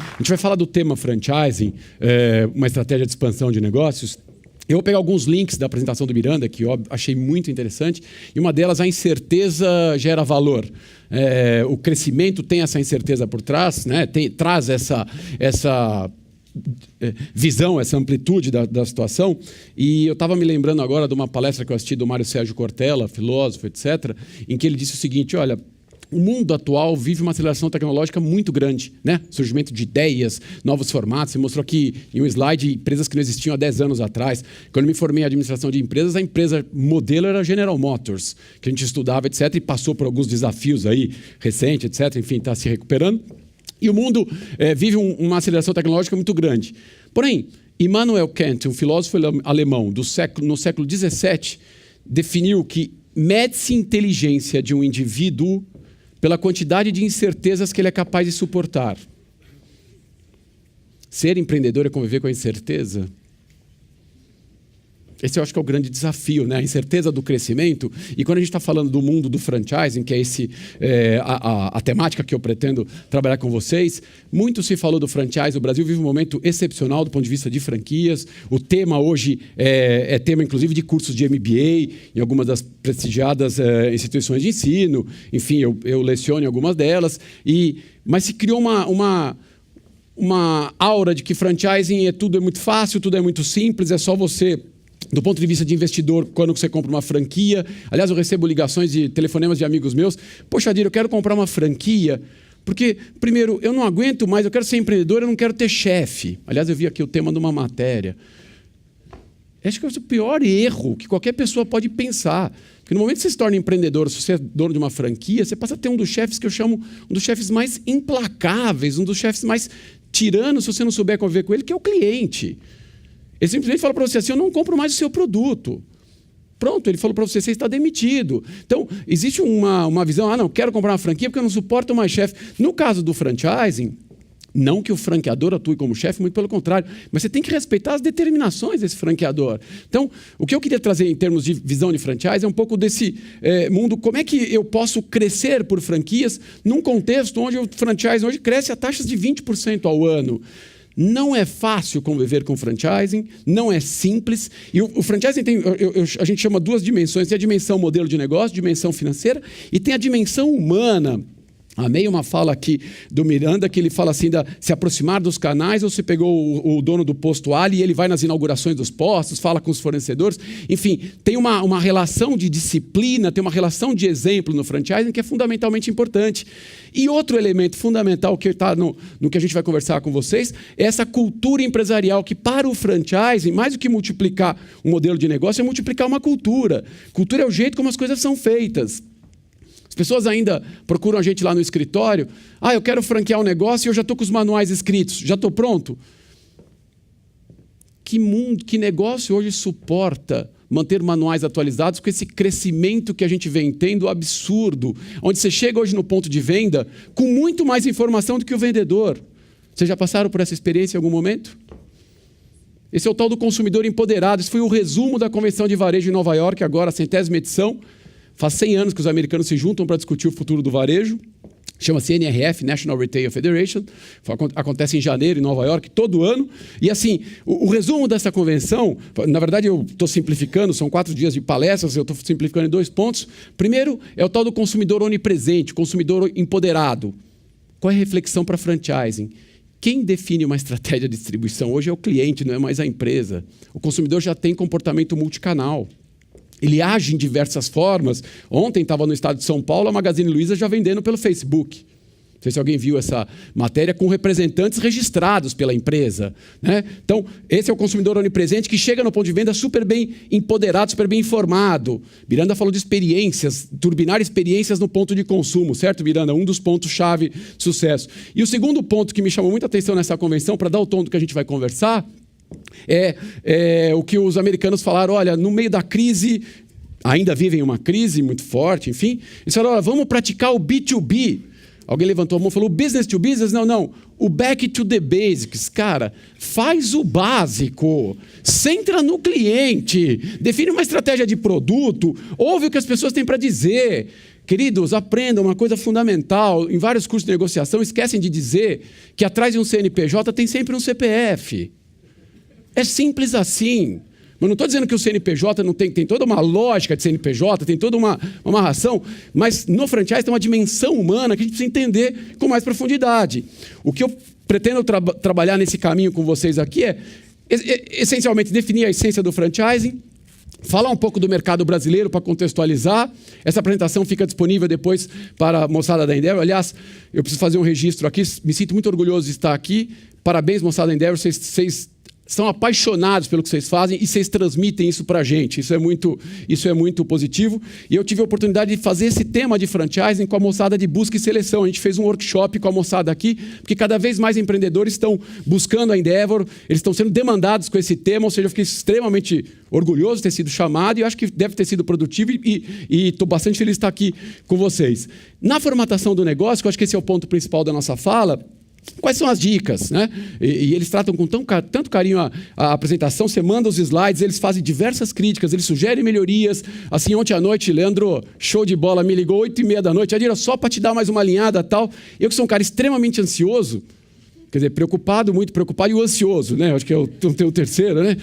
A gente vai falar do tema franchising, uma estratégia de expansão de negócios. Eu vou pegar alguns links da apresentação do Miranda, que eu achei muito interessante, e uma delas, a incerteza gera valor. O crescimento tem essa incerteza por trás, né? Traz essa visão, essa amplitude da situação. E eu estava me lembrando agora de uma palestra que eu assisti do Mário Sérgio Cortella, filósofo, etc., em que ele disse o seguinte: olha, o mundo atual vive uma aceleração tecnológica muito grande, né? Surgimento de ideias, novos formatos. Você mostrou aqui em um slide empresas que não existiam há 10 anos atrás. Quando eu me formei em administração de empresas, a empresa modelo era General Motors, que a gente estudava, etc., e passou por alguns desafios aí, recente, etc., enfim, está se recuperando. E o mundo vive uma aceleração tecnológica muito grande. Porém, Immanuel Kant, um filósofo alemão no século XVII, definiu que mede-se a inteligência de um indivíduo pela quantidade de incertezas que ele é capaz de suportar. Ser empreendedor é conviver com a incerteza? Esse eu acho que é o grande desafio, né? A incerteza do crescimento. E quando a gente está falando do mundo do franchising, que é a temática que eu pretendo trabalhar com vocês, muito se falou do franchise. O Brasil vive um momento excepcional do ponto de vista de franquias. O tema hoje é tema, inclusive, de cursos de MBA, em algumas das prestigiadas instituições de ensino. Enfim, eu leciono em algumas delas. Mas se criou uma aura de que franchising tudo é muito fácil, tudo é muito simples, é só você... Do ponto de vista de investidor, quando você compra uma franquia... Aliás, eu recebo ligações de telefonemas de amigos meus. Poxa, Dir, eu quero comprar uma franquia, porque, primeiro, eu não aguento mais, eu quero ser empreendedor, eu não quero ter chefe. Aliás, eu vi aqui o tema de uma matéria. Acho que é o pior erro que qualquer pessoa pode pensar. Porque no momento que você se torna empreendedor, se você é dono de uma franquia, você passa a ter um dos chefes que eu chamo um dos chefes mais implacáveis, um dos chefes mais tiranos, se você não souber conviver com ele, que é o cliente. Ele simplesmente fala para você assim: eu não compro mais o seu produto. Pronto, ele falou para você: você está demitido. Então, existe uma visão: não, quero comprar uma franquia porque eu não suporto mais chefe. No caso do franchising, não que o franqueador atue como chefe, muito pelo contrário, mas você tem que respeitar as determinações desse franqueador. Então, o que eu queria trazer em termos de visão de franchise é um pouco desse mundo. Como é que eu posso crescer por franquias num contexto onde o franchise hoje cresce a taxas de 20% ao ano? Não é fácil conviver com franchising, não é simples. E o franchising tem, a gente chama duas dimensões. Tem a dimensão modelo de negócio, dimensão financeira, e tem a dimensão humana. Amei uma fala aqui do Miranda, que ele fala assim, se aproximar dos canais, ou se pegou o dono do posto Ali e ele vai nas inaugurações dos postos, fala com os fornecedores. Enfim, tem uma relação de disciplina, tem uma relação de exemplo no franchising que é fundamentalmente importante. E outro elemento fundamental que está no que a gente vai conversar com vocês é essa cultura empresarial que, para o franchising, mais do que multiplicar um modelo de negócio, é multiplicar uma cultura. Cultura é o jeito como as coisas são feitas. As pessoas ainda procuram a gente lá no escritório. Eu quero franquear um negócio e eu já estou com os manuais escritos. Já estou pronto? Que negócio hoje suporta manter manuais atualizados com esse crescimento que a gente vem tendo absurdo, onde você chega hoje no ponto de venda com muito mais informação do que o vendedor? Vocês já passaram por essa experiência em algum momento? Esse é o tal do consumidor empoderado. Esse foi o resumo da Convenção de Varejo em Nova York, agora a 100ª edição. Faz 100 anos que os americanos se juntam para discutir o futuro do varejo. Chama-se NRF, National Retail Federation. Acontece em janeiro, em Nova York, todo ano. E assim, o resumo dessa convenção, na verdade eu estou simplificando, são 4 dias de palestras, eu estou simplificando em 2 pontos. Primeiro, é o tal do consumidor onipresente, consumidor empoderado. Qual é a reflexão para franchising? Quem define uma estratégia de distribuição hoje é o cliente, não é mais a empresa. O consumidor já tem comportamento multicanal. Ele age em diversas formas. Ontem estava no estado de São Paulo, a Magazine Luiza já vendendo pelo Facebook. Não sei se alguém viu essa matéria, com representantes registrados pela empresa, né? Então, esse é o consumidor onipresente que chega no ponto de venda super bem empoderado, super bem informado. Miranda falou de experiências, turbinar experiências no ponto de consumo, certo, Miranda? Um dos pontos-chave de sucesso. E o segundo ponto que me chamou muita atenção nessa convenção, para dar o tom do que a gente vai conversar, é o que os americanos falaram: olha, no meio da crise, ainda vivem uma crise muito forte, enfim, eles falaram: olha, vamos praticar o B2B. Alguém levantou a mão e falou: business to business? Não, o back to the basics. Cara, faz o básico, centra no cliente, define uma estratégia de produto, ouve o que as pessoas têm para dizer. Queridos, aprendam uma coisa fundamental. Em vários cursos de negociação, esquecem de dizer que atrás de um CNPJ tem sempre um CPF. É simples assim. Mas não estou dizendo que o CNPJ não tem toda uma lógica de CNPJ, tem toda uma amarração, mas no franchise tem uma dimensão humana que a gente precisa entender com mais profundidade. O que eu pretendo trabalhar nesse caminho com vocês aqui é, essencialmente, definir a essência do franchising, falar um pouco do mercado brasileiro para contextualizar. Essa apresentação fica disponível depois para a moçada da Endeavor. Aliás, eu preciso fazer um registro aqui, me sinto muito orgulhoso de estar aqui. Parabéns, moçada da Endeavor, vocês são apaixonados pelo que vocês fazem e vocês transmitem isso para a gente. Isso é muito positivo. E eu tive a oportunidade de fazer esse tema de franchising com a moçada de busca e seleção. A gente fez um workshop com a moçada aqui, porque cada vez mais empreendedores estão buscando a Endeavor, eles estão sendo demandados com esse tema, ou seja, eu fiquei extremamente orgulhoso de ter sido chamado e acho que deve ter sido produtivo e estou bastante feliz de estar aqui com vocês. Na formatação do negócio, que eu acho que esse é o ponto principal da nossa fala, quais são as dicas, né? E eles tratam com tanto carinho a apresentação, você manda os slides, eles fazem diversas críticas, eles sugerem melhorias. Assim, ontem à noite, Leandro, show de bola, me ligou 8h30 da noite, Adira, só para te dar mais uma alinhada e tal. Eu que sou um cara extremamente ansioso, quer dizer, preocupado, muito preocupado, e o ansioso, né? Acho que é o terceiro, né?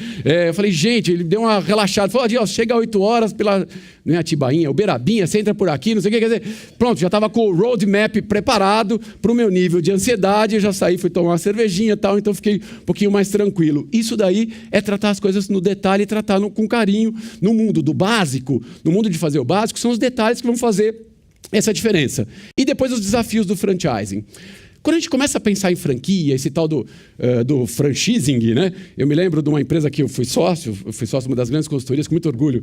Eu falei, gente, ele deu uma relaxada. Falou, Adilson, chega às 8 horas pela... Não é Atibainha, Uberabinha, você entra por aqui, não sei o que. Quer dizer, pronto, já estava com o roadmap preparado para o meu nível de ansiedade. Eu já saí, fui tomar uma cervejinha e tal, então fiquei um pouquinho mais tranquilo. Isso daí é tratar as coisas no detalhe e tratar com carinho. No mundo do básico, no mundo de fazer o básico, são os detalhes que vão fazer essa diferença. E depois os desafios do franchising. Quando a gente começa a pensar em franquia, esse tal do franchising, né? Eu me lembro de uma empresa que eu fui sócio de uma das grandes consultorias, com muito orgulho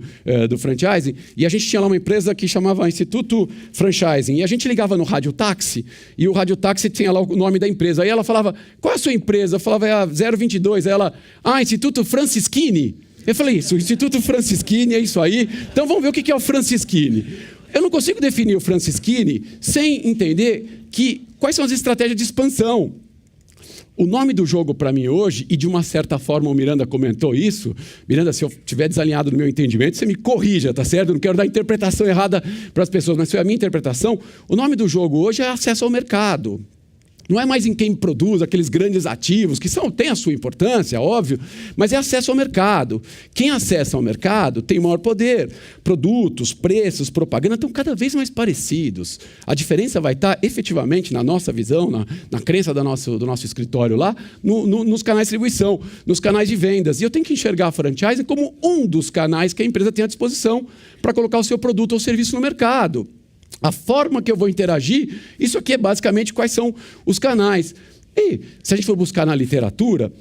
do franchising, e a gente tinha lá uma empresa que chamava Instituto Franchising, e a gente ligava no radiotáxi, e o radiotáxi tinha lá o nome da empresa. Aí ela falava, qual é a sua empresa? Eu falava, é a 022. Aí ela, Instituto Francischini. Eu falei, isso, Instituto Francischini, é isso aí. Então vamos ver o que é o Francischini. Eu não consigo definir o Francischini sem entender quais são as estratégias de expansão. O nome do jogo para mim hoje, e de uma certa forma o Miranda comentou isso, Miranda, se eu estiver desalinhado no meu entendimento, você me corrija, tá certo? Eu não quero dar interpretação errada para as pessoas, mas se é a minha interpretação, o nome do jogo hoje é acesso ao mercado. Não é mais em quem produz aqueles grandes ativos, que têm a sua importância, óbvio, mas é acesso ao mercado. Quem acessa ao mercado tem maior poder. Produtos, preços, propaganda estão cada vez mais parecidos. A diferença vai estar efetivamente, na nossa visão, na crença do nosso escritório lá, nos canais de distribuição, nos canais de vendas. E eu tenho que enxergar a franchising como um dos canais que a empresa tem à disposição para colocar o seu produto ou serviço no mercado. A forma que eu vou interagir, isso aqui é basicamente quais são os canais. E se a gente for buscar na literatura,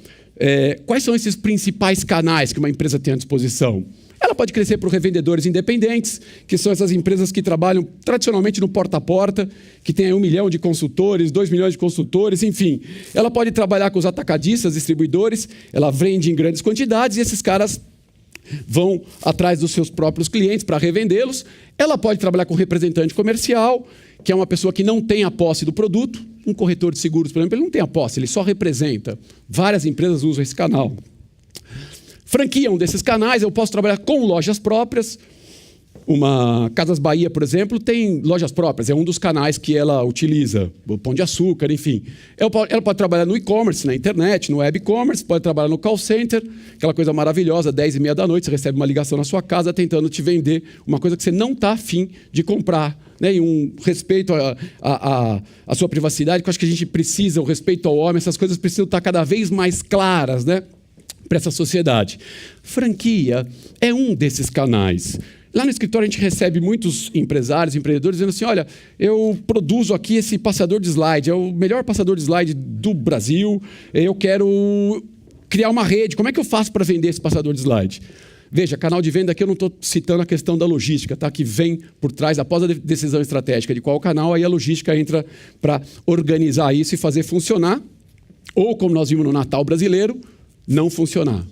quais são esses principais canais que uma empresa tem à disposição? Ela pode crescer por revendedores independentes, que são essas empresas que trabalham tradicionalmente no porta a porta, que tem 1 milhão de consultores, 2 milhões de consultores, enfim. Ela pode trabalhar com os atacadistas, distribuidores, ela vende em grandes quantidades e esses caras vão atrás dos seus próprios clientes para revendê-los. Ela pode trabalhar com representante comercial, que é uma pessoa que não tem a posse do produto. Um corretor de seguros, por exemplo, ele não tem a posse, ele só representa. Várias empresas usam esse canal. Franquia é um desses canais, eu posso trabalhar com lojas próprias. Uma Casas Bahia, por exemplo, tem lojas próprias, é um dos canais que ela utiliza, o Pão de Açúcar, enfim. Ela pode trabalhar no e-commerce, na internet, no web e-commerce, pode trabalhar no call center, aquela coisa maravilhosa, 10h30 da noite, você recebe uma ligação na sua casa tentando te vender uma coisa que você não está afim de comprar. Né? E um respeito à sua privacidade, que eu acho que a gente precisa, o respeito ao homem, essas coisas precisam estar cada vez mais claras, né, para essa sociedade. Franquia é um desses canais. Lá no escritório a gente recebe muitos empresários, empreendedores, dizendo assim, olha, eu produzo aqui esse passador de slide, é o melhor passador de slide do Brasil, eu quero criar uma rede, como é que eu faço para vender esse passador de slide? Veja, canal de venda aqui eu não estou citando a questão da logística, tá? Que vem por trás, após a decisão estratégica de qual canal, aí a logística entra para organizar isso e fazer funcionar, ou como nós vimos no Natal brasileiro, não funcionar,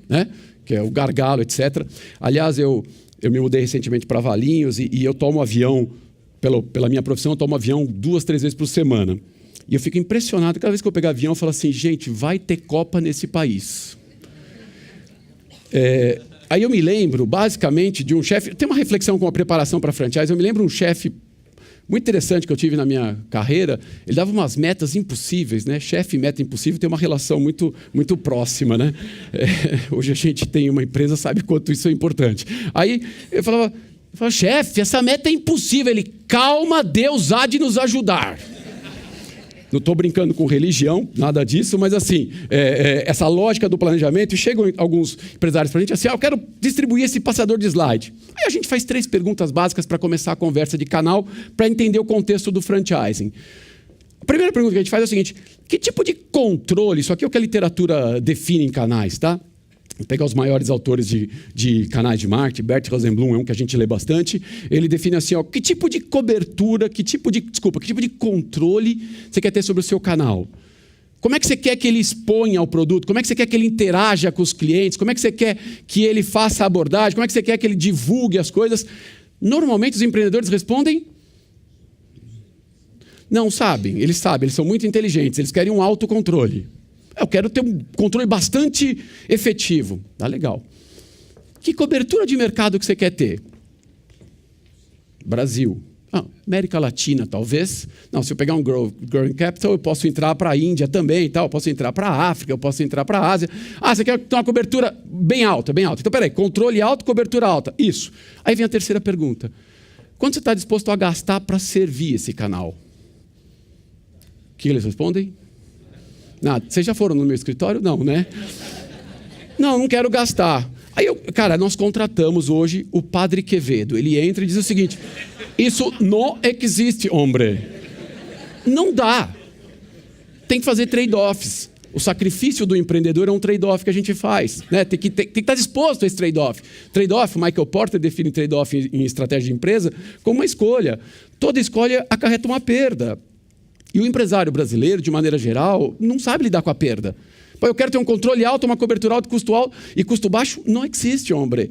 né? Que é o gargalo, etc. Aliás, eu me mudei recentemente para Valinhos e eu tomo avião, pela minha profissão, eu tomo avião 2, 3 vezes por semana. E eu fico impressionado, cada vez que eu pegar avião, eu falo assim, gente, vai ter Copa nesse país. Aí eu me lembro, basicamente, de um chefe... Tem uma reflexão com a preparação para franchise. Eu me lembro de um chefe muito interessante que eu tive na minha carreira. Ele dava umas metas impossíveis, né? Chefe e meta impossível tem uma relação muito, muito próxima, né? Hoje a gente tem uma empresa, sabe quanto isso é importante. Aí eu falava, chefe, essa meta é impossível. Ele, calma, Deus há de nos ajudar. Não estou brincando com religião, nada disso, mas assim, essa lógica do planejamento, e chegam alguns empresários para a gente assim, eu quero distribuir esse passador de slide. Aí a gente faz 3 perguntas básicas para começar a conversa de canal, para entender o contexto do franchising. A primeira pergunta que a gente faz é o seguinte, que tipo de controle, isso aqui é o que a literatura define em canais, tá? Vou pegar os maiores autores de canais de marketing, Bert Rosenblum é um que a gente lê bastante. Ele define assim, que tipo de cobertura, que tipo de controle você quer ter sobre o seu canal? Como é que você quer que ele exponha o produto? Como é que você quer que ele interaja com os clientes? Como é que você quer que ele faça a abordagem? Como é que você quer que ele divulgue as coisas? Normalmente os empreendedores respondem... Não sabem, eles são muito inteligentes, eles querem um autocontrole. Eu quero ter um controle bastante efetivo. Tá legal. Que cobertura de mercado que você quer ter? Brasil. América Latina, talvez. Não, se eu pegar um Growing Capital, eu posso entrar para a Índia também, eu posso entrar para a África, eu posso entrar para a Ásia. Você quer ter uma cobertura bem alta, bem alta. Então, peraí, controle alto, cobertura alta. Isso. Aí vem a terceira pergunta. Quanto você está disposto a gastar para servir esse canal? O que eles respondem? Nada. Vocês já foram no meu escritório? Não, né? Não quero gastar. Aí, nós contratamos hoje o Padre Quevedo. Ele entra e diz o seguinte, isso não existe, hombre. Não dá. Tem que fazer trade-offs. O sacrifício do empreendedor é um trade-off que a gente faz. Né? Tem que estar disposto a esse trade-off. Trade-off, Michael Porter define trade-off em estratégia de empresa como uma escolha. Toda escolha acarreta uma perda. E o empresário brasileiro, de maneira geral, não sabe lidar com a perda. Eu quero ter um controle alto, uma cobertura alta e custo baixo. Não existe, hombre.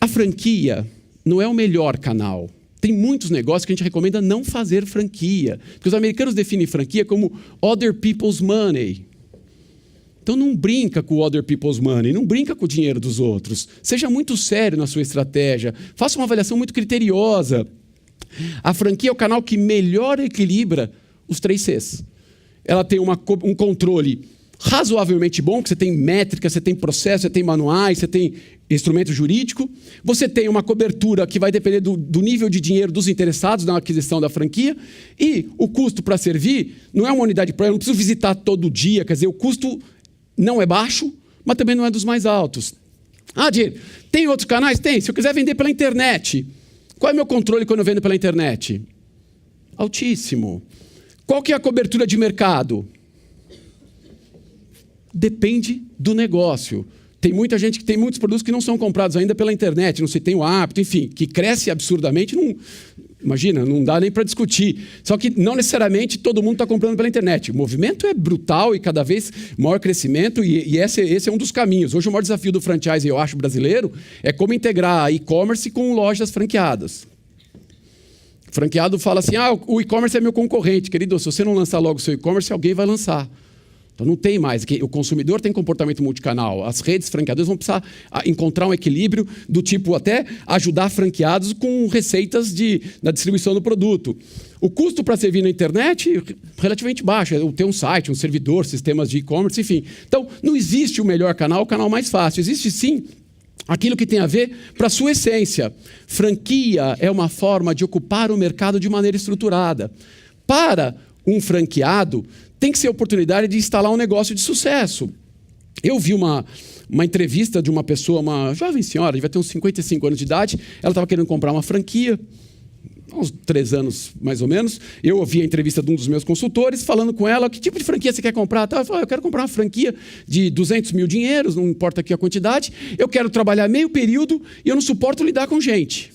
A franquia não é o melhor canal. Tem muitos negócios que a gente recomenda não fazer franquia. Porque os americanos definem franquia como other people's money. Então não brinca com other people's money, não brinca com o dinheiro dos outros. Seja muito sério na sua estratégia. Faça uma avaliação muito criteriosa. A franquia é o canal que melhor equilibra os 3 Cs. Ela tem um controle razoavelmente bom, que você tem métrica, você tem processo, você tem manuais, você tem instrumento jurídico. Você tem uma cobertura que vai depender do nível de dinheiro dos interessados na aquisição da franquia. E o custo para servir não é uma unidade própria, eu não preciso visitar todo dia. Quer dizer, o custo não é baixo, mas também não é dos mais altos. Diego, tem outros canais? Tem. Se eu quiser vender pela internet, qual é o meu controle quando eu vendo pela internet? Altíssimo. Qual que é a cobertura de mercado? Depende do negócio. Tem muita gente que tem muitos produtos que não são comprados ainda pela internet, não se tem o hábito, enfim, que cresce absurdamente. Imagina, não dá nem para discutir. Só que não necessariamente todo mundo está comprando pela internet. O movimento é brutal e cada vez maior crescimento e esse é um dos caminhos. Hoje o maior desafio do franchise, eu acho, brasileiro, é como integrar e-commerce com lojas franqueadas. O franqueado fala assim, o e-commerce é meu concorrente. Querido, se você não lançar logo o seu e-commerce, alguém vai lançar. Então não tem mais. O consumidor tem comportamento multicanal. As redes franqueadoras vão precisar encontrar um equilíbrio do tipo até ajudar franqueados com receitas na distribuição do produto. O custo para servir na internet relativamente baixo. É ter um site, um servidor, sistemas de e-commerce, enfim. Então não existe o melhor canal, o canal mais fácil. Existe sim aquilo que tem a ver para a sua essência. Franquia é uma forma de ocupar o mercado de maneira estruturada. Para um franqueado, tem que ser a oportunidade de instalar um negócio de sucesso. Eu vi uma entrevista de uma pessoa, uma jovem senhora, devia ter uns 55 anos de idade, ela estava querendo comprar uma franquia, uns 3 anos mais ou menos. Eu ouvi a entrevista de um dos meus consultores falando com ela, que tipo de franquia você quer comprar? Ela falou, eu quero comprar uma franquia de 200 mil dinheiros, não importa aqui a quantidade, eu quero trabalhar meio período e eu não suporto lidar com gente.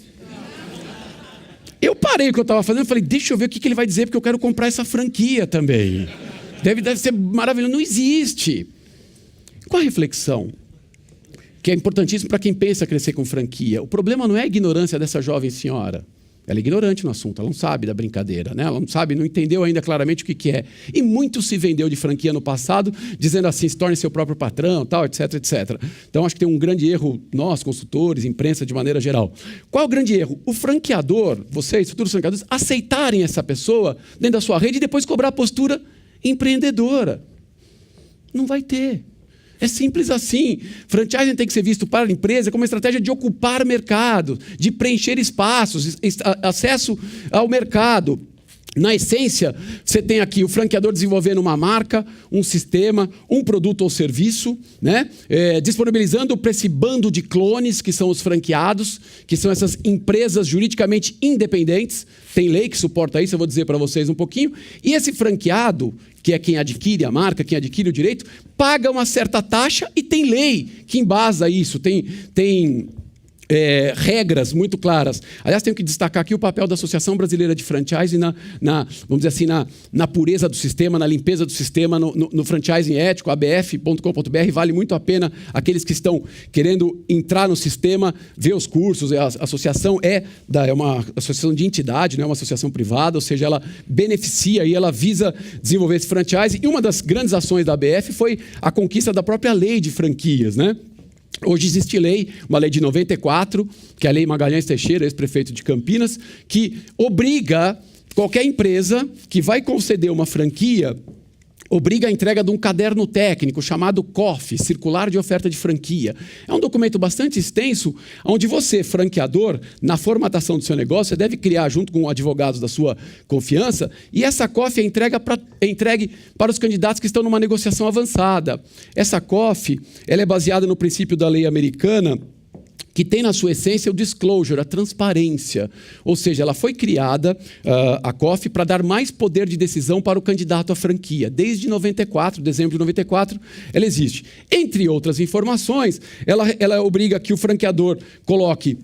Eu parei o que eu estava fazendo e falei, deixa eu ver o que ele vai dizer, porque eu quero comprar essa franquia também. Deve ser maravilhoso. Não existe. Qual a reflexão? Que é importantíssimo para quem pensa crescer com franquia. O problema não é a ignorância dessa jovem senhora. Ela é ignorante no assunto, ela não sabe da brincadeira, né? Ela não sabe, não entendeu ainda claramente o que é. E muito se vendeu de franquia no passado, dizendo assim, se torne seu próprio patrão, tal, etc, etc. Então, acho que tem um grande erro, nós, consultores, imprensa de maneira geral. Qual é o grande erro? O franqueador, vocês, futuros franqueadores, aceitarem essa pessoa dentro da sua rede e depois cobrar a postura empreendedora. Não vai ter. É simples assim. Franchising tem que ser visto para a empresa como uma estratégia de ocupar mercado, de preencher espaços, acesso ao mercado. Na essência, você tem aqui o franqueador desenvolvendo uma marca, um sistema, um produto ou serviço, né? Disponibilizando para esse bando de clones, que são os franqueados, que são essas empresas juridicamente independentes. Tem lei que suporta isso, eu vou dizer para vocês um pouquinho. E esse franqueado, que é quem adquire a marca, quem adquire o direito, paga uma certa taxa e tem lei que embasa isso, tem regras muito claras. Aliás, tenho que destacar aqui o papel da Associação Brasileira de Franchising vamos dizer assim, na pureza do sistema, na limpeza do sistema, no franchising ético, abf.com.br, vale muito a pena aqueles que estão querendo entrar no sistema, ver os cursos. A associação é uma associação de entidade, não é uma associação privada, ou seja, ela beneficia e ela visa desenvolver esse franchising. E uma das grandes ações da ABF foi a conquista da própria lei de franquias, né? Hoje existe lei, uma lei de 94, que é a Lei Magalhães Teixeira, ex-prefeito de Campinas, que obriga qualquer empresa que vai conceder uma franquia, obriga a entrega de um caderno técnico chamado COF, Circular de Oferta de Franquia. É um documento bastante extenso, onde você, franqueador, na formatação do seu negócio, você deve criar junto com advogados da sua confiança, e essa COF é entregue para os candidatos que estão numa negociação avançada. Essa COF ela é baseada no princípio da lei americana, que tem na sua essência o disclosure, a transparência. Ou seja, ela foi criada, a COF, para dar mais poder de decisão para o candidato à franquia. Desde 94, dezembro de 94, ela existe. Entre outras informações, ela obriga que o franqueador coloque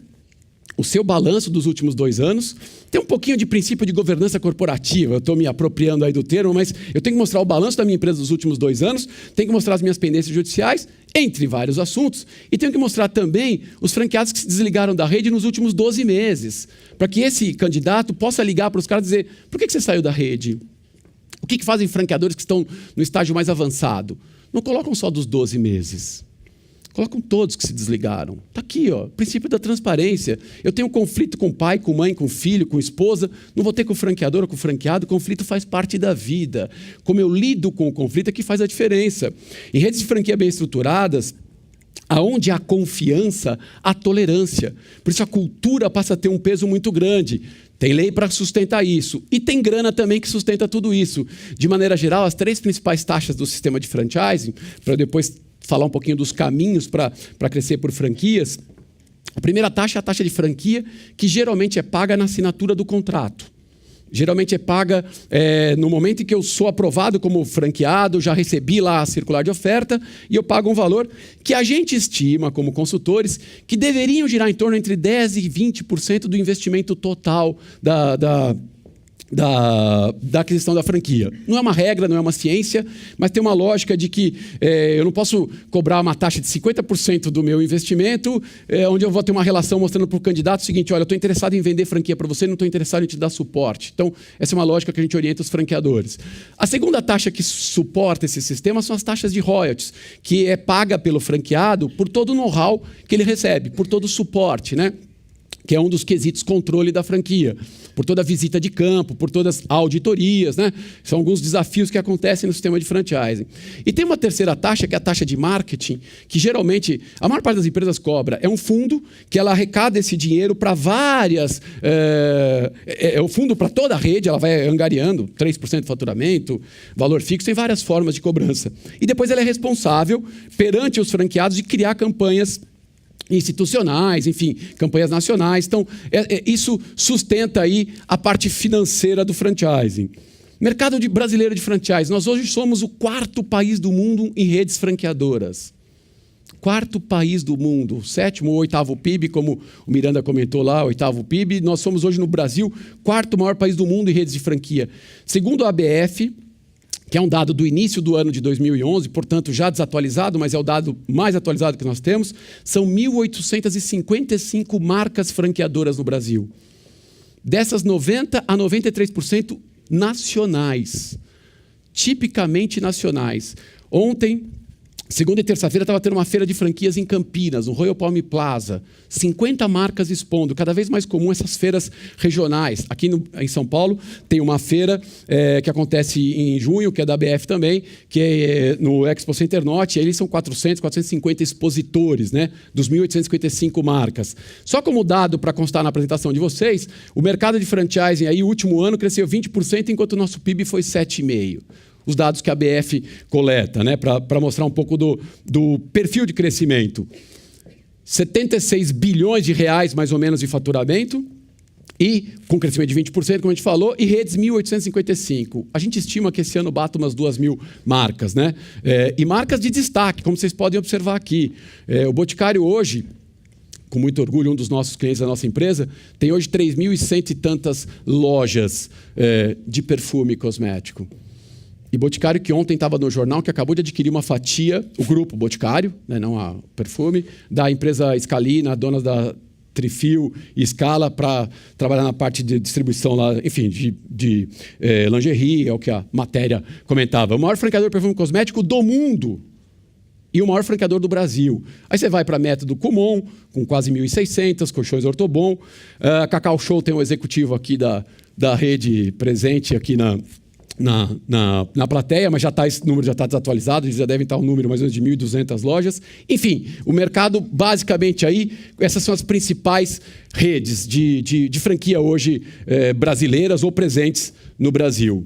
o seu balanço dos últimos 2 anos. Tem um pouquinho de princípio de governança corporativa, eu estou me apropriando aí do termo, mas eu tenho que mostrar o balanço da minha empresa dos últimos 2 anos, tenho que mostrar as minhas pendências judiciais, entre vários assuntos, e tenho que mostrar também os franqueados que se desligaram da rede nos últimos 12 meses, para que esse candidato possa ligar para os caras e dizer, por que você saiu da rede? O que fazem franqueadores que estão no estágio mais avançado? Não colocam só dos 12 meses. Colocam todos que se desligaram. Está aqui, ó, princípio da transparência. Eu tenho um conflito com pai, com mãe, com filho, com esposa. Não vou ter com o franqueador ou com o franqueado. O conflito faz parte da vida. Como eu lido com o conflito é que faz a diferença. Em redes de franquia bem estruturadas, aonde há confiança, há tolerância. Por isso a cultura passa a ter um peso muito grande. Tem lei para sustentar isso. E tem grana também que sustenta tudo isso. De maneira geral, as 3 principais taxas do sistema de franchising, para depois falar um pouquinho dos caminhos para crescer por franquias. A primeira taxa é a taxa de franquia, que geralmente é paga na assinatura do contrato. Geralmente é paga no momento em que eu sou aprovado como franqueado, já recebi lá a circular de oferta, e eu pago um valor que a gente estima, como consultores, que deveriam girar em torno entre 10% e 20% do investimento total da aquisição da franquia. Não é uma regra, não é uma ciência, mas tem uma lógica de que eu não posso cobrar uma taxa de 50% do meu investimento, onde eu vou ter uma relação mostrando para o candidato o seguinte, olha, eu estou interessado em vender franquia para você, não estou interessado em te dar suporte. Então, essa é uma lógica que a gente orienta os franqueadores. A segunda taxa que suporta esse sistema são as taxas de royalties, que é paga pelo franqueado por todo o know-how que ele recebe, por todo o suporte, né? Que é um dos quesitos controle da franquia, por toda a visita de campo, por todas as auditorias, né? São alguns desafios que acontecem no sistema de franchising. E tem uma terceira taxa, que é a taxa de marketing, que geralmente a maior parte das empresas cobra. É um fundo que ela arrecada esse dinheiro para várias... É o fundo para toda a rede, ela vai angariando 3% do faturamento, valor fixo, tem várias formas de cobrança. E depois ela é responsável, perante os franqueados, de criar campanhas institucionais, enfim, campanhas nacionais. Então, isso sustenta aí a parte financeira do franchising. Mercado brasileiro de franchise. Nós hoje somos o 4º país do mundo em redes franqueadoras. 4º país do mundo. 7º ou 8º PIB, como o Miranda comentou lá, 8º PIB. Nós somos hoje no Brasil 4º maior país do mundo em redes de franquia. Segundo a ABF, que é um dado do início do ano de 2011, portanto já desatualizado, mas é o dado mais atualizado que nós temos, são 1.855 marcas franqueadoras no Brasil. Dessas 90% a 93% nacionais. Tipicamente nacionais. Ontem, segunda e terça-feira, estava tendo uma feira de franquias em Campinas, no Royal Palm Plaza. 50 marcas expondo. Cada vez mais comum essas feiras regionais. Aqui em São Paulo tem uma feira que acontece em junho, que é da BF também, que é no Expo Center Norte. E eles são 400, 450 expositores, né, dos 1.855 marcas. Só como dado para constar na apresentação de vocês, o mercado de franchising aí, o último ano cresceu 20%, enquanto o nosso PIB foi 7,5%. Os dados que a BF coleta, né, para mostrar um pouco do perfil de crescimento. 76 bilhões de reais, mais ou menos, de faturamento, e com crescimento de 20%, como a gente falou, e redes 1.855. A gente estima que esse ano bata umas 2.000 marcas, né? E marcas de destaque, como vocês podem observar aqui. O Boticário hoje, com muito orgulho, um dos nossos clientes da nossa empresa, tem hoje 3.100 e tantas lojas de perfume cosmético. E Boticário, que ontem estava no jornal, que acabou de adquirir uma fatia, o grupo Boticário, né, não a perfume, da empresa Scalina, dona da Trifil e Scala, para trabalhar na parte de distribuição, lá, enfim, de lingerie, é o que a matéria comentava. O maior franqueador de perfume cosmético do mundo e o maior franqueador do Brasil. Aí você vai para a Método Kumon, com quase 1.600, colchões Ortobon. Cacau Show tem um executivo aqui da rede presente aqui na plateia, mas esse número já está desatualizado, eles já devem estar um número mais ou menos de 1.200 lojas. Enfim, o mercado, basicamente, aí, essas são as principais redes de franquia hoje brasileiras ou presentes no Brasil.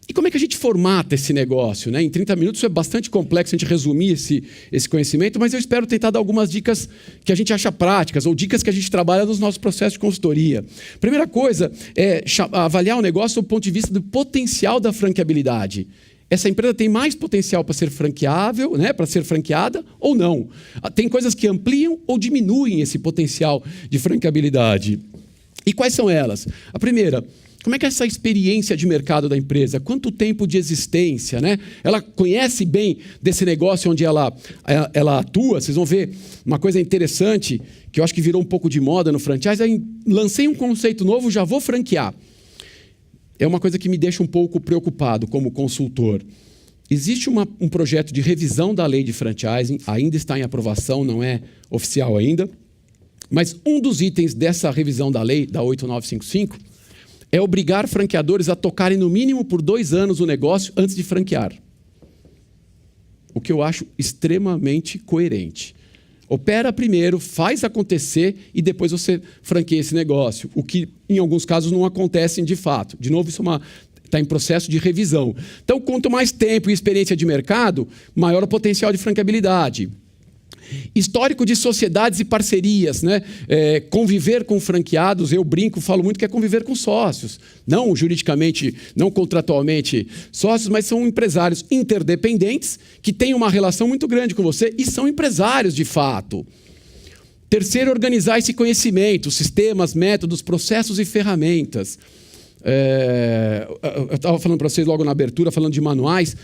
E como é que a gente formata esse negócio, né? Em 30 minutos é bastante complexo a gente resumir esse conhecimento, mas eu espero tentar dar algumas dicas que a gente acha práticas, ou dicas que a gente trabalha nos nossos processos de consultoria. Primeira coisa é avaliar o negócio do ponto de vista do potencial da franqueabilidade. Essa empresa tem mais potencial para ser franqueável, né, para ser franqueada, ou não? Tem coisas que ampliam ou diminuem esse potencial de franqueabilidade. E quais são elas? A primeira, como é que é essa experiência de mercado da empresa? Quanto tempo de existência, né? Ela conhece bem desse negócio onde ela atua? Vocês vão ver uma coisa interessante, que eu acho que virou um pouco de moda no franchise. Aí lancei um conceito novo, já vou franquear. É uma coisa que me deixa um pouco preocupado como consultor. Existe um projeto de revisão da lei de franchising, ainda está em aprovação, não é oficial ainda, mas um dos itens dessa revisão da lei, da 8955, é obrigar franqueadores a tocarem no mínimo por 2 anos o negócio antes de franquear. O que eu acho extremamente coerente. Opera primeiro, faz acontecer e depois você franqueia esse negócio. O que, em alguns casos, não acontece de fato. De novo, isso está em processo de revisão. Então, quanto mais tempo e experiência de mercado, maior o potencial de franqueabilidade. Histórico de sociedades e parcerias, né? Conviver com franqueados, eu brinco, falo muito que é conviver com sócios. Não juridicamente, não contratualmente sócios, mas são empresários interdependentes que têm uma relação muito grande com você e são empresários de fato. Terceiro, organizar esse conhecimento, sistemas, métodos, processos e ferramentas. Eu estava falando para vocês logo na abertura, falando de manuais.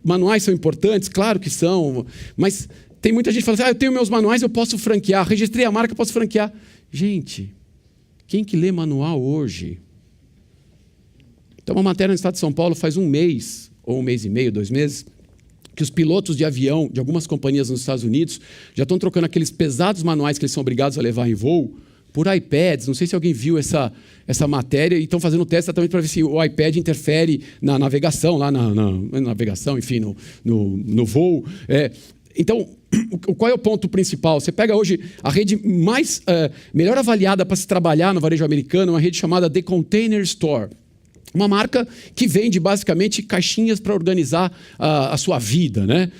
Manuais são importantes? Claro que são, mas tem muita gente que fala assim, eu tenho meus manuais, eu posso franquear, registrei a marca, eu posso franquear. Gente, quem que lê manual hoje? Então, uma matéria no estado de São Paulo faz 1 mês, ou 1 mês e meio, 2 meses, que os pilotos de avião de algumas companhias nos Estados Unidos já estão trocando aqueles pesados manuais que eles são obrigados a levar em voo por iPads. Não sei se alguém viu essa matéria, e estão fazendo teste exatamente para ver se o iPad interfere na navegação, lá na navegação, enfim, no voo. Então, qual é o ponto principal? Você pega hoje a rede melhor avaliada para se trabalhar no varejo americano, uma rede chamada The Container Store. Uma marca que vende basicamente caixinhas para organizar a sua vida, né?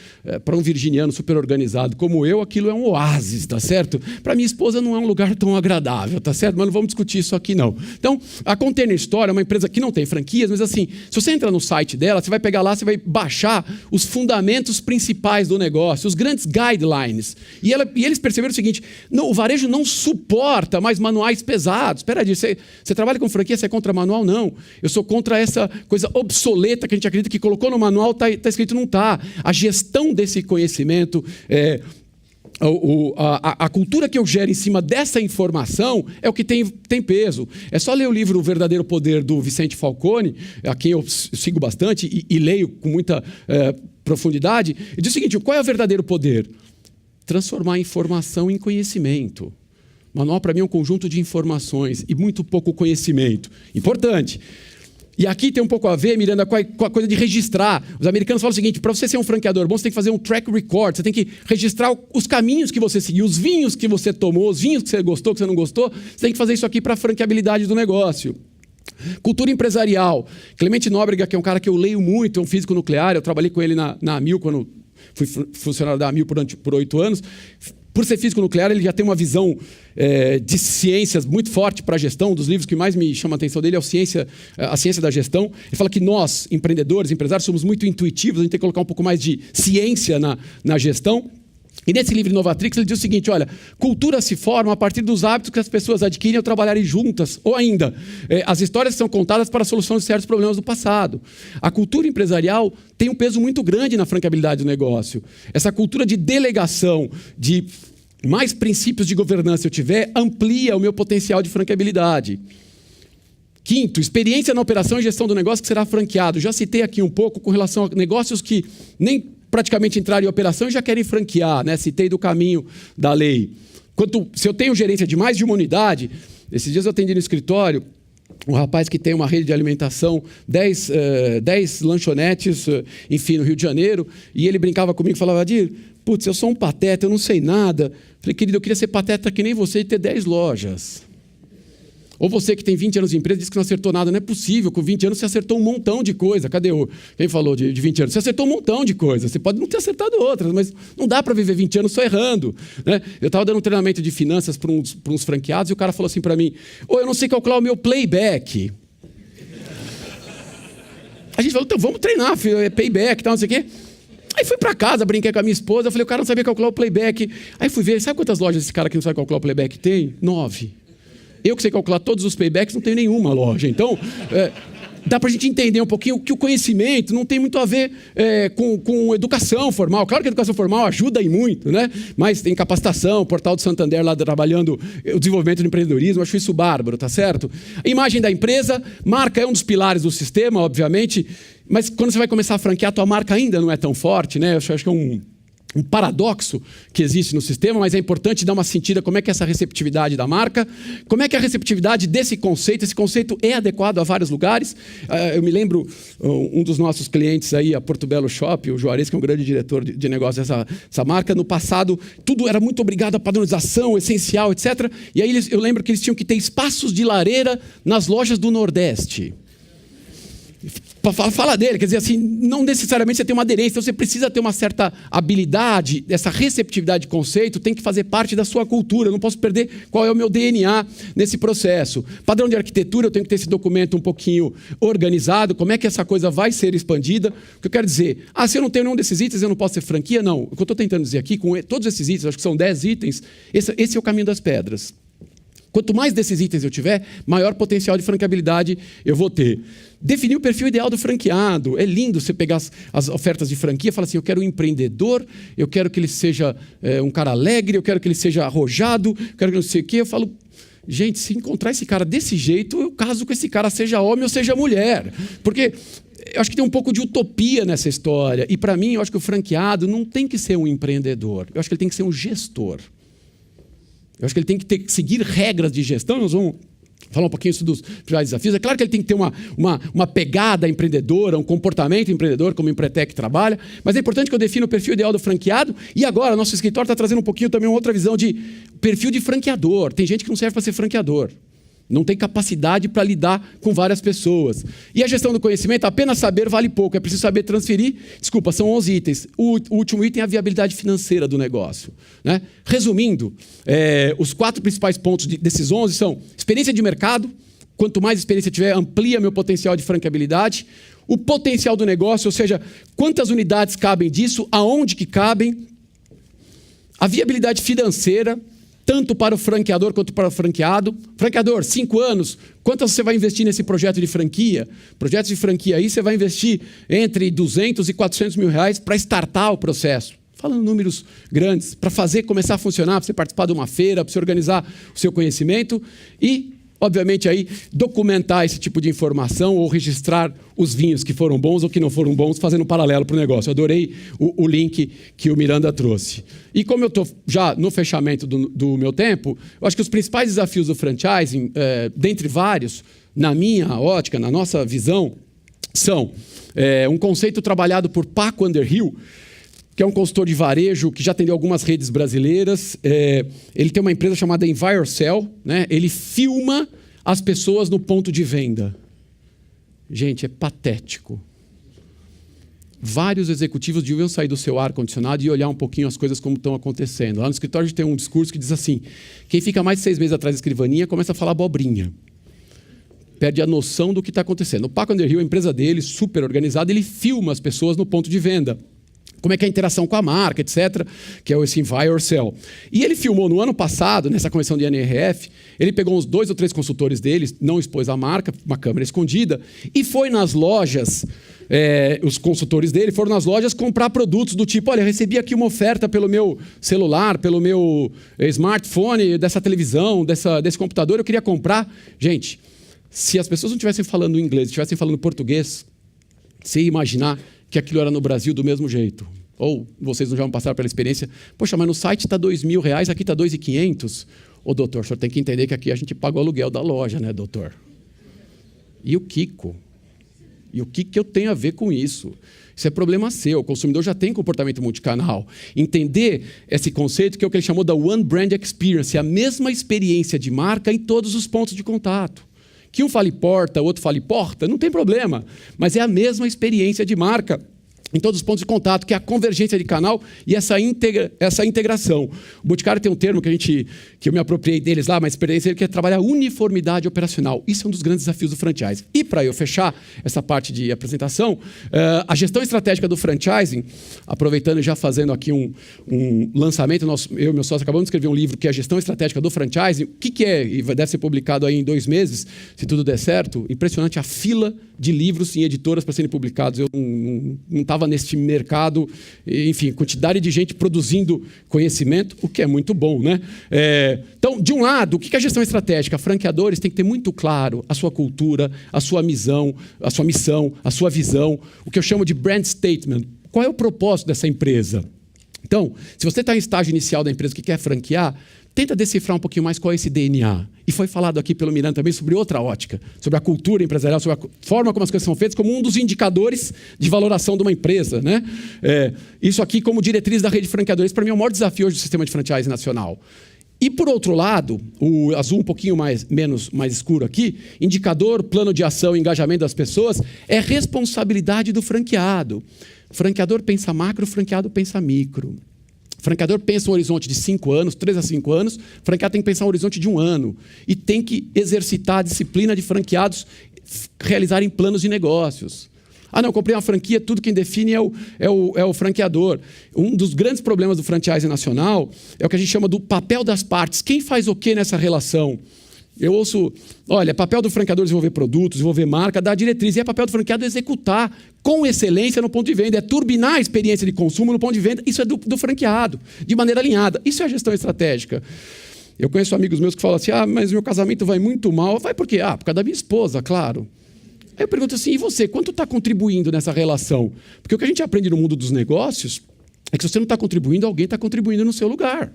Para um virginiano super organizado como eu, aquilo é um oásis, tá certo? Para minha esposa não é um lugar tão agradável, tá certo? Mas não vamos discutir isso aqui, não. Então, a Container Store é uma empresa que não tem franquias, mas assim, se você entrar no site dela, você vai pegar lá, você vai baixar os fundamentos principais do negócio, os grandes guidelines. E eles perceberam o seguinte, o varejo não suporta mais manuais pesados. Espera aí, você trabalha com franquia, você é contra manual? Não. Eu sou contra essa coisa obsoleta que a gente acredita que colocou no manual, está escrito não está. A gestão desse conhecimento A cultura que eu gero em cima dessa informação é o que tem peso. É só ler o livro O Verdadeiro Poder, do Vicente Falcone, a quem eu sigo bastante e leio com muita profundidade, e diz o seguinte: qual é o verdadeiro poder? Transformar a informação em conhecimento. Manual, para mim, é um conjunto de informações e muito pouco conhecimento. Importante. E aqui tem um pouco a ver, Miranda, com a coisa de registrar. Os americanos falam o seguinte: para você ser um franqueador bom, você tem que fazer um track record, você tem que registrar os caminhos que você seguiu, os vinhos que você tomou, os vinhos que você gostou, que você não gostou. Você tem que fazer isso aqui para a franqueabilidade do negócio. Cultura empresarial. Clemente Nóbrega, que é um cara que eu leio muito, é um físico nuclear, eu trabalhei com ele na AMIL, quando fui funcionário da AMIL por 8 anos. Por ser físico nuclear, ele já tem uma visão de ciências muito forte para a gestão. Um dos livros que mais me chama a atenção dele é a Ciência da Gestão. Ele fala que nós, empreendedores, empresários, somos muito intuitivos, a gente tem que colocar um pouco mais de ciência na gestão. E nesse livro Inovatrix ele diz o seguinte: olha, cultura se forma a partir dos hábitos que as pessoas adquirem ao trabalharem juntas, ou ainda, as histórias são contadas para a solução de certos problemas do passado. A cultura empresarial tem um peso muito grande na franqueabilidade do negócio. Essa cultura de delegação, de mais princípios de governança eu tiver, amplia o meu potencial de franqueabilidade. Quinto, experiência na operação e gestão do negócio que será franqueado. Já citei aqui um pouco com relação a negócios que nem praticamente entraram em operação e já querem franquear, né? Citei do caminho da lei. Se eu tenho gerência de mais de uma unidade, esses dias eu atendi no escritório um rapaz que tem uma rede de alimentação, 10 lanchonetes, enfim, no Rio de Janeiro, e ele brincava comigo e falava: Adir, putz, eu sou um pateta, eu não sei nada. Falei: querido, eu queria ser pateta que nem você e ter 10 lojas. Ou você que tem 20 anos de empresa diz que não acertou nada. Não é possível, com 20 anos você acertou um montão de coisa. Cadê quem falou de 20 anos? Você acertou um montão de coisa. Você pode não ter acertado outras, mas não dá para viver 20 anos só errando, né? Eu estava dando um treinamento de finanças para uns franqueados e o cara falou assim para mim: eu não sei calcular o meu playback. A gente falou: então vamos treinar, filho, payback e tal, não sei o quê. Aí fui para casa, brinquei com a minha esposa, falei: o cara não sabia calcular o playback. Aí fui ver, sabe quantas lojas esse cara que não sabe calcular o playback tem? 9. Eu que sei calcular todos os paybacks, não tenho nenhuma loja. Então, dá para a gente entender um pouquinho que o conhecimento não tem muito a ver com educação formal. Claro que a educação formal ajuda e muito, né? Mas tem capacitação, o Portal do Santander lá trabalhando o desenvolvimento do empreendedorismo, acho isso bárbaro, tá certo? A imagem da empresa, marca é um dos pilares do sistema, obviamente, mas quando você vai começar a franquear, a tua marca ainda não é tão forte, né? Eu acho que é um paradoxo que existe no sistema, mas é importante dar uma sentida como é que é essa receptividade da marca, como é que é a receptividade desse conceito. Esse conceito é adequado a vários lugares. Eu me lembro, um dos nossos clientes aí, a Porto Belo Shop, o Juarez, que é um grande diretor de negócio dessa marca, no passado, tudo era muito obrigado à padronização, essencial, etc. E aí eu lembro que eles tinham que ter espaços de lareira nas lojas do Nordeste. Fala dele, quer dizer assim, não necessariamente você tem uma aderência, então você precisa ter uma certa habilidade, essa receptividade de conceito tem que fazer parte da sua cultura, eu não posso perder qual é o meu DNA nesse processo. Padrão de arquitetura, eu tenho que ter esse documento um pouquinho organizado, como é que essa coisa vai ser expandida. O que eu quero dizer, se eu não tenho nenhum desses itens, eu não posso ter franquia? Não, o que eu estou tentando dizer aqui, com todos esses itens, acho que são 10 itens, esse é o caminho das pedras. Quanto mais desses itens eu tiver, maior potencial de franqueabilidade eu vou ter. Definir o perfil ideal do franqueado. É lindo você pegar as ofertas de franquia e falar assim: eu quero um empreendedor, eu quero que ele seja um cara alegre, eu quero que ele seja arrojado, eu quero que não sei o quê. Eu falo: gente, se encontrar esse cara desse jeito, eu caso com esse cara, seja homem ou seja mulher. Porque eu acho que tem um pouco de utopia nessa história. E para mim, eu acho que o franqueado não tem que ser um empreendedor. Eu acho que ele tem que ser um gestor. Eu acho que ele tem que seguir regras de gestão. Nós vamos falar um pouquinho isso dos principais desafios. É claro que ele tem que ter uma pegada empreendedora, um comportamento empreendedor, como o Empretec trabalha, mas é importante que eu defina o perfil ideal do franqueado. E agora, nosso escritório está trazendo um pouquinho também uma outra visão de perfil de franqueador. Tem gente que não serve para ser franqueador. Não tem capacidade para lidar com várias pessoas. E a gestão do conhecimento, apenas saber vale pouco. É preciso saber transferir. Desculpa, são 11 itens. O último item é a viabilidade financeira do negócio, né? Resumindo, os 4 principais pontos desses 11 são experiência de mercado. Quanto mais experiência tiver, amplia meu potencial de franqueabilidade. O potencial do negócio, ou seja, quantas unidades cabem disso, aonde que cabem. A viabilidade financeira, tanto para o franqueador quanto para o franqueado. Franqueador, 5 anos, quanto você vai investir nesse projeto de franquia? Projetos de franquia aí, você vai investir entre 200 e 400 mil reais para startar o processo. falando números grandes, para começar a funcionar, para você participar de uma feira, para você organizar o seu conhecimento e, obviamente, aí, documentar esse tipo de informação ou registrar os vinhos que foram bons ou que não foram bons, fazendo um paralelo para o negócio. Eu adorei o link que o Miranda trouxe. E como eu estou já no fechamento do meu tempo, eu acho que os principais desafios do franchising, dentre vários, na minha ótica, na nossa visão, são um conceito trabalhado por Paco Underhill, que é um consultor de varejo que já atendeu algumas redes brasileiras. Ele tem uma empresa chamada EnviroCell, né? Ele filma as pessoas no ponto de venda. Gente, é patético. Vários executivos deviam sair do seu ar-condicionado e olhar um pouquinho as coisas como estão acontecendo. Lá no escritório a gente tem um discurso que diz assim: quem fica mais de 6 meses atrás da escrivaninha começa a falar abobrinha. Perde a noção do que está acontecendo. O Paco Underhill, a empresa dele, super organizada, ele filma as pessoas no ponto de venda. Como é que é a interação com a marca, etc., que é esse EnviroCell. E ele filmou no ano passado, nessa convenção de NRF, ele pegou uns 2 ou 3 consultores deles, não expôs a marca, uma câmera escondida, e foi nas lojas, os consultores dele foram nas lojas comprar produtos do tipo: olha, eu recebi aqui uma oferta pelo meu celular, pelo meu smartphone, dessa televisão, desse computador, eu queria comprar. Gente, se as pessoas não estivessem falando inglês, estivessem falando português, você ia imaginar que aquilo era no Brasil do mesmo jeito. Ou vocês não já vão passar pela experiência: poxa, mas no site está R$2.000, aqui está R$2.500. Ô, doutor, o senhor tem que entender que aqui a gente paga o aluguel da loja, né, doutor? E o Kiko? E o que eu tenho a ver com isso? Isso é problema seu. O consumidor já tem comportamento multicanal. Entender esse conceito, que é o que ele chamou da One Brand Experience, a mesma experiência de marca em todos os pontos de contato. Que um fale porta, o outro fale porta, não tem problema. Mas é a mesma experiência de marca em todos os pontos de contato, que é a convergência de canal e essa integração. O Boticário tem um termo que eu me apropriei deles lá, mas experiência ele quer trabalhar uniformidade operacional. Isso é um dos grandes desafios do franchise. E para eu fechar essa parte de apresentação, a gestão estratégica do franchising, aproveitando e já fazendo aqui um lançamento, eu e meu sócio acabamos de escrever um livro que é a gestão estratégica do franchising. O que é? E deve ser publicado aí em 2 meses, se tudo der certo. Impressionante a fila de livros em editoras para serem publicados. Eu não estava neste mercado, enfim, quantidade de gente produzindo conhecimento, o que é muito bom, né? Então, de um lado, o que é a gestão estratégica? Franqueadores têm que ter muito claro a sua cultura, a sua missão, a sua visão, o que eu chamo de brand statement. Qual é o propósito dessa empresa? Então, se você está em estágio inicial da empresa que quer franquear, tenta decifrar um pouquinho mais qual é esse DNA. E foi falado aqui pelo Miranda também sobre outra ótica, sobre a cultura empresarial, sobre a forma como as coisas são feitas, como um dos indicadores de valoração de uma empresa, né? Isso aqui como diretriz da rede de franqueadores, para mim é o maior desafio hoje do sistema de franchise nacional. E, por outro lado, o azul um pouquinho mais escuro aqui, indicador, plano de ação e engajamento das pessoas, é responsabilidade do franqueado. O franqueador pensa macro, o franqueado pensa micro. O franqueador pensa um horizonte de 5 anos, 3 a 5 anos, o franqueado tem que pensar um horizonte de 1 ano. E tem que exercitar a disciplina de franqueados realizarem planos de negócios. Ah, não, eu comprei uma franquia, tudo quem define é o franqueador. Um dos grandes problemas do franchise nacional é o que a gente chama do papel das partes. Quem faz o quê nessa relação? Eu ouço, olha, é papel do franqueador desenvolver produtos, desenvolver marca, dar diretriz. E é papel do franqueado executar com excelência no ponto de venda. É turbinar a experiência de consumo no ponto de venda. Isso é do franqueado, de maneira alinhada. Isso é a gestão estratégica. Eu conheço amigos meus que falam assim: ah, mas meu casamento vai muito mal. Vai por quê? Ah, por causa da minha esposa, claro. Aí eu pergunto assim: e você, quanto está contribuindo nessa relação? Porque o que a gente aprende no mundo dos negócios é que se você não está contribuindo, alguém está contribuindo no seu lugar.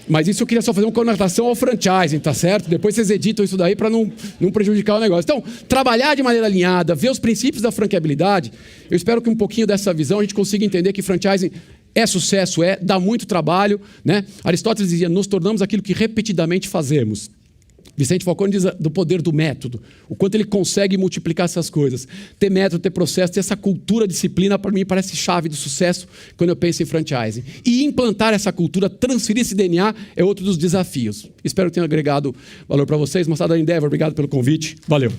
Mas isso eu queria só fazer uma conotação ao franchising, tá certo? Depois vocês editam isso daí para não prejudicar o negócio. Então, trabalhar de maneira alinhada, ver os princípios da franqueabilidade, eu espero que um pouquinho dessa visão a gente consiga entender que franchising é sucesso, dá muito trabalho, né? Aristóteles dizia: nos tornamos aquilo que repetidamente fazemos. Vicente Falcone diz do poder do método, o quanto ele consegue multiplicar essas coisas. Ter método, ter processo, ter essa cultura, disciplina, para mim parece chave do sucesso quando eu penso em franchising. E implantar essa cultura, transferir esse DNA, é outro dos desafios. Espero que tenha agregado valor para vocês. Moçada da Endeavor, obrigado pelo convite. Valeu.